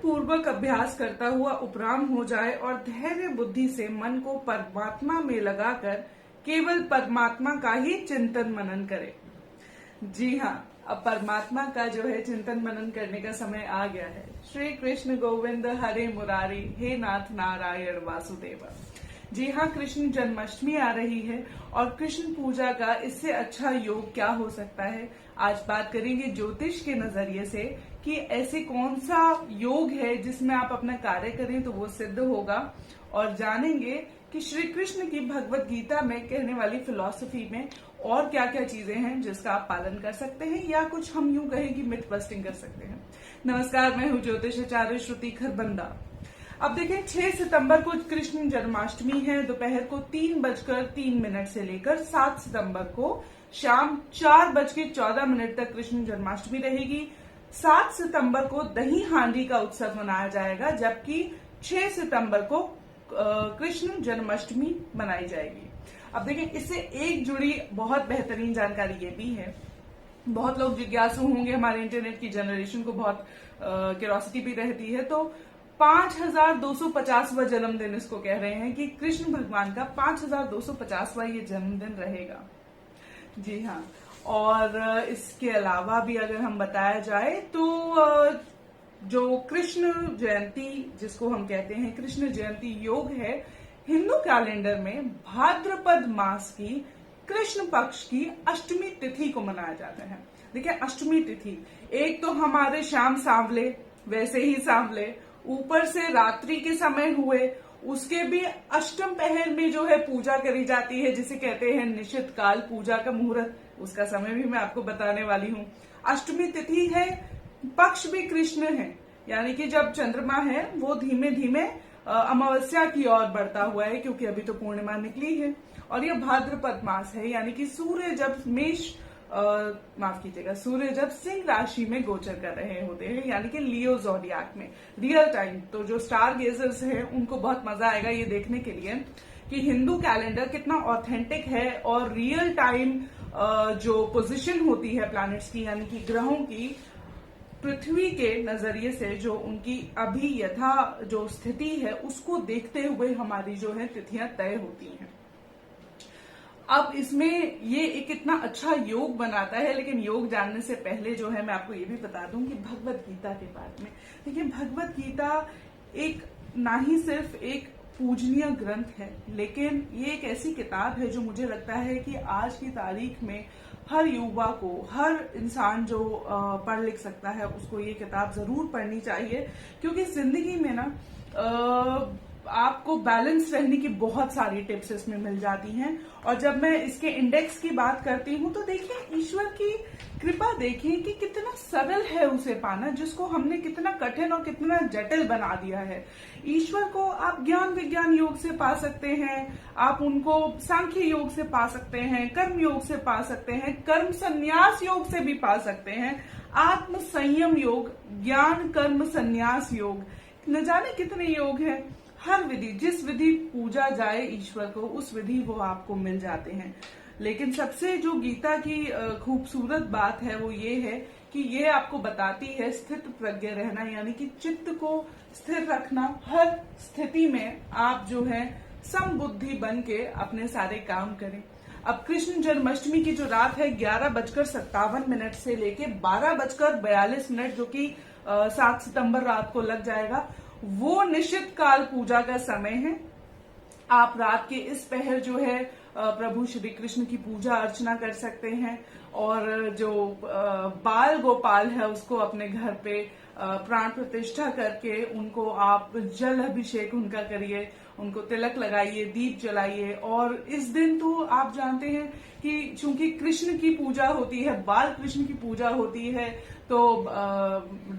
पूर्वक अभ्यास करता हुआ उपराम हो जाए और धैर्य बुद्धि से मन को परमात्मा में लगाकर केवल परमात्मा का ही चिंतन मनन करे। जी हाँ, अब परमात्मा का जो है चिंतन मनन करने का समय आ गया है। श्री कृष्ण गोविंद हरे मुरारी, हे नाथ नारायण वासुदेव। जी हाँ, कृष्ण जन्माष्टमी आ रही है और कृष्ण पूजा का इससे अच्छा योग क्या हो सकता है। आज बात करेंगे ज्योतिष के नजरिए से कि ऐसे कौन सा योग है जिसमें आप अपना कार्य करें तो वो सिद्ध होगा, और जानेंगे कि श्री कृष्ण की भगवत गीता में कहने वाली फिलॉसफी में और क्या क्या चीजें हैं जिसका आप पालन कर सकते हैं, या कुछ हम यूं कहें कि मिथ बस्टिंग कर सकते हैं। नमस्कार, मैं हूं ज्योतिषाचार्य श्रुति खरबंदा। अब देखिए, 6 सितंबर को कृष्ण जन्माष्टमी है। दोपहर को 3:03 से लेकर 7 सितंबर को शाम 4:14 तक कृष्ण जन्माष्टमी रहेगी। 7 सितंबर को दही हांडी का उत्सव मनाया जाएगा, जबकि 6 सितंबर को कृष्ण जन्माष्टमी मनाई जाएगी। अब देखिए, इससे एक जुड़ी बहुत बेहतरीन जानकारी ये भी है। बहुत लोग जिज्ञासु होंगे, हमारे इंटरनेट की जनरेशन को बहुत क्यूरियोसिटी भी रहती है। तो 5250वां जन्मदिन इसको कह रहे हैं कि कृष्ण भगवान का 5250वां ये जन्मदिन रहेगा। जी हाँ, और इसके अलावा भी अगर हम बताया जाए तो जो कृष्ण जयंती जिसको हम कहते हैं कृष्ण जयंती योग है, हिंदू कैलेंडर में भाद्रपद मास की कृष्ण पक्ष की अष्टमी तिथि को मनाया जाता है। देखिए, अष्टमी तिथि, एक तो हमारे शाम सांवले वैसे ही सांवले, ऊपर से रात्रि के समय हुए, उसके भी अष्टम पहर में जो है पूजा करी जाती है, जिसे कहते हैं निश्चित काल पूजा का मुहूर्त। उसका समय भी मैं आपको बताने वाली हूँ। अष्टमी तिथि है, पक्ष भी कृष्ण है, यानी कि जब चंद्रमा है वो धीमे धीमे अमावस्या की ओर बढ़ता हुआ है, क्योंकि अभी तो पूर्णिमा निकली है। और ये भाद्रपद मास है, यानी कि सूर्य जब सूर्य जब सिंह राशि में गोचर कर रहे होते हैं, यानी कि लियो ज़ोडिएक में रियल टाइम। तो जो स्टार गेजर्स हैं उनको बहुत मजा आएगा ये देखने के लिए कि हिंदू कैलेंडर कितना ऑथेंटिक है और रियल टाइम जो पोजीशन होती है प्लैनेट्स की, यानी कि ग्रहों की, पृथ्वी के नजरिए से जो उनकी अभी यथा जो स्थिति है उसको देखते हुए हमारी जो है तिथियां तय होती हैं। अब इसमें ये एक इतना अच्छा योग बनाता है, लेकिन योग जानने से पहले जो है मैं आपको ये भी बता दूं कि भगवत गीता के बारे में। देखिए, भगवत गीता एक ना ही सिर्फ एक पूजनीय ग्रंथ है, लेकिन ये एक ऐसी किताब है जो मुझे लगता है कि आज की तारीख में हर युवा को, हर इंसान जो पढ़ लिख सकता है उसको ये किताब जरूर पढ़नी चाहिए, क्योंकि जिंदगी में ना आपको बैलेंस रहने की बहुत सारी टिप्स इसमें मिल जाती हैं। और जब मैं इसके इंडेक्स की बात करती हूँ तो देखिए, ईश्वर की कृपा देखिए कि कितना सरल है उसे पाना, जिसको हमने कितना कठिन और कितना जटिल बना दिया है। ईश्वर को आप ज्ञान विज्ञान योग से पा सकते हैं, आप उनको सांख्य योग से पा सकते हैं, कर्म योग से पा सकते हैं, कर्म संन्यास योग से भी पा सकते हैं, आत्म संयम योग, ज्ञान कर्म संन्यास योग, न जाने कितने योग हैं। हर विधि, जिस विधि पूजा जाए ईश्वर को, उस विधि वो आपको मिल जाते हैं। लेकिन सबसे जो गीता की खूबसूरत बात है वो ये है कि ये आपको बताती है स्थित प्रज्ञ रहना, यानी कि चित्त को स्थिर रखना। हर स्थिति में आप जो है समबुद्धि बन के अपने सारे काम करें। अब कृष्ण जन्माष्टमी की जो रात है 11:57 से लेके 12:42, जो कि 7 सितंबर रात को लग जाएगा, वो निश्चित काल पूजा का समय है। आप रात के इस पहर जो है प्रभु श्री कृष्ण की पूजा अर्चना कर सकते हैं, और जो बाल गोपाल है उसको अपने घर पे प्राण प्रतिष्ठा करके उनको आप जल अभिषेक उनका करिए, उनको तिलक लगाइए, दीप जलाइए। और इस दिन तो आप जानते हैं कि चूंकि कृष्ण की पूजा होती है, बाल कृष्ण की पूजा होती है, तो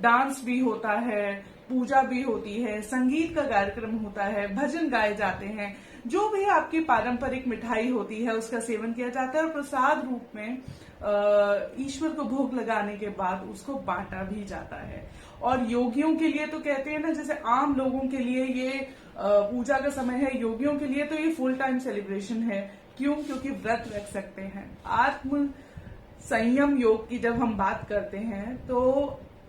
डांस भी होता है, पूजा भी होती है, संगीत का कार्यक्रम होता है, भजन गाए जाते हैं, जो भी आपकी पारंपरिक मिठाई होती है उसका सेवन किया जाता है, और प्रसाद रूप में ईश्वर को भोग लगाने के बाद उसको बांटा भी जाता है। और योगियों के लिए तो कहते हैं ना, जैसे आम लोगों के लिए ये पूजा का समय है, योगियों के लिए तो ये फुल टाइम सेलिब्रेशन है। क्यों? क्योंकि व्रत रख सकते हैं। आत्म संयम योग की जब हम बात करते हैं तो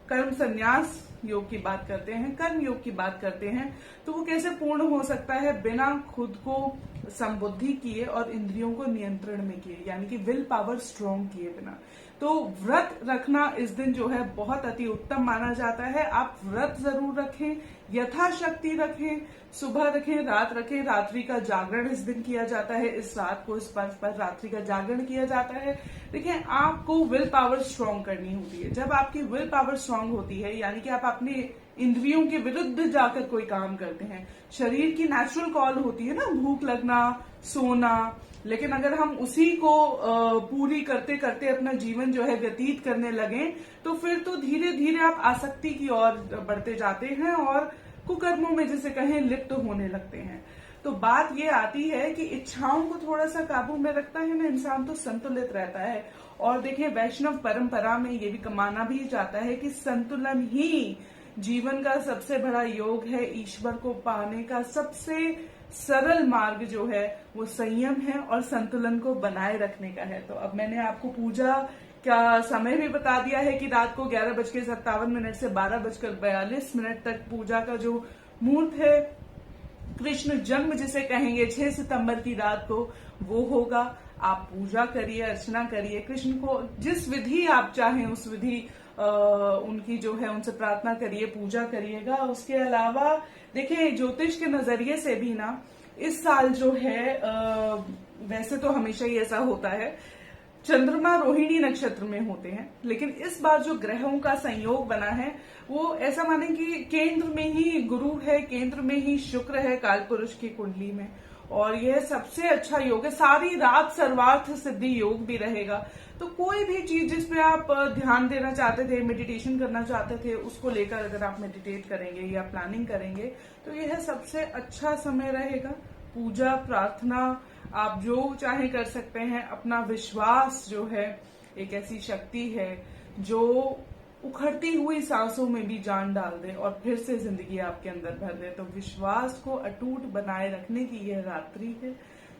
कर्म संन्यास योग की बात करते हैं, कर्म योग की बात करते हैं, तो वो कैसे पूर्ण हो सकता है बिना खुद को संबुद्धि किए और इंद्रियों को नियंत्रण में किए, यानी कि विल पावर स्ट्रॉन्ग किए बिना। तो व्रत रखना इस दिन जो है बहुत अति उत्तम माना जाता है। आप व्रत जरूर रखें, यथाशक्ति रखें, सुबह रखें, रात रखें, रात्रि का जागरण इस दिन किया जाता है, इस रात को इस पर्व पर रात्रि का जागरण किया जाता है। देखिए, आपको विल पावर स्ट्रॉन्ग करनी होती है। जब आपकी विल पावर स्ट्रॉन्ग होती है, यानी कि आप अपने इंद्रियों के विरुद्ध जाकर कोई काम करते हैं, शरीर की नेचुरल कॉल होती है ना, भूख लगना, सोना, लेकिन अगर हम उसी को पूरी करते करते अपना जीवन जो है व्यतीत करने लगे, तो फिर तो धीरे धीरे आप आसक्ति की ओर बढ़ते जाते हैं और कुकर्मों में जिसे कहें लिप्त होने लगते हैं। तो बात ये आती है कि इच्छाओं को थोड़ा सा काबू में रखता है ना इंसान, तो संतुलित रहता है। और देखिए, वैष्णव परंपरा में ये भी माना भी जाता है कि संतुलन ही जीवन का सबसे बड़ा योग है। ईश्वर को पाने का सबसे सरल मार्ग जो है वो संयम है और संतुलन को बनाए रखने का है। तो अब मैंने आपको पूजा का समय भी बता दिया है कि रात को 11:57 से 12:42 तक पूजा का जो मुहूर्त है, कृष्ण जन्म जिसे कहेंगे 6 सितंबर की रात को, वो होगा। आप पूजा करिए, अर्चना करिए, कृष्ण को जिस विधि आप चाहें उस विधि उनकी जो है उनसे प्रार्थना करिए, पूजा करिएगा। उसके अलावा देखिए, ज्योतिष के नजरिए से भी ना इस साल जो है वैसे तो हमेशा ही ऐसा होता है, चंद्रमा रोहिणी नक्षत्र में होते हैं, लेकिन इस बार जो ग्रहों का संयोग बना है वो ऐसा माने कि केंद्र में ही गुरु है, केंद्र में ही शुक्र है काल पुरुष की कुंडली में, और यह सबसे अच्छा योग है। सारी रात सर्वार्थ सिद्धि योग भी रहेगा। तो कोई भी चीज जिस पे आप ध्यान देना चाहते थे, मेडिटेशन करना चाहते थे, उसको लेकर अगर आप मेडिटेट करेंगे या प्लानिंग करेंगे तो यह सबसे अच्छा समय रहेगा। पूजा प्रार्थना आप जो चाहे कर सकते हैं। अपना विश्वास जो है एक ऐसी शक्ति है जो उखड़ती हुई सांसों में भी जान डाल दे और फिर से जिंदगी आपके अंदर भर दे। तो विश्वास को अटूट बनाए रखने की यह रात्रि है,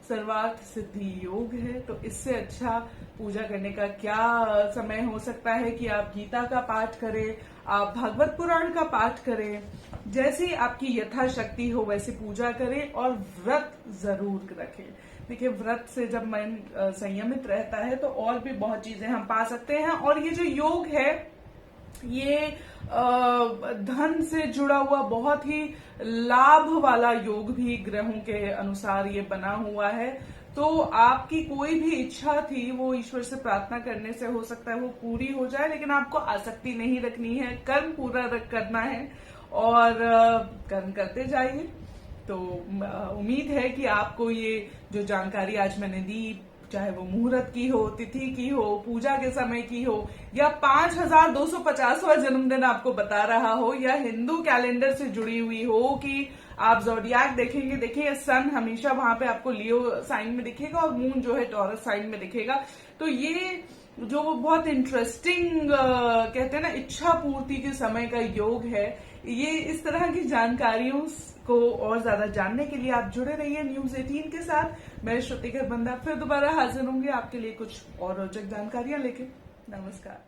सर्वार्थ सिद्धि योग है। तो इससे अच्छा पूजा करने का क्या समय हो सकता है कि आप गीता का पाठ करें, आप भागवत पुराण का पाठ करें, जैसी आपकी यथाशक्ति हो वैसे पूजा करें और व्रत जरूर रखें। देखिए, व्रत से जब मन संयमित रहता है तो और भी बहुत चीजें हम पा सकते हैं। और ये जो योग है ये धन से जुड़ा हुआ बहुत ही लाभ वाला योग भी ग्रहों के अनुसार ये बना हुआ है। तो आपकी कोई भी इच्छा थी वो ईश्वर से प्रार्थना करने से हो सकता है वो पूरी हो जाए, लेकिन आपको आसक्ति नहीं रखनी है, कर्म पूरा करना है और कर्म करते जाइए। तो उम्मीद है कि आपको ये जो जानकारी आज मैंने दी, चाहे वो मुहूर्त की हो, तिथि की हो, पूजा के समय की हो, या 5250वां जन्मदिन आपको बता रहा हो, या हिंदू कैलेंडर से जुड़ी हुई हो कि आप ज़ोडिएक देखेंगे, देखिए सन हमेशा वहां पे आपको लियो साइन में दिखेगा और मून जो है टॉरस साइन में दिखेगा। तो ये जो बहुत इंटरेस्टिंग कहते हैं ना इच्छा पूर्ति के समय का योग है, ये इस तरह की जानकारियों को और ज्यादा जानने के लिए आप जुड़े रहिए न्यूज़ 18 के साथ। मैं श्रुति खरबंदा फिर दोबारा हाजिर होंगे आपके लिए कुछ और रोचक जानकारियां लेके। नमस्कार।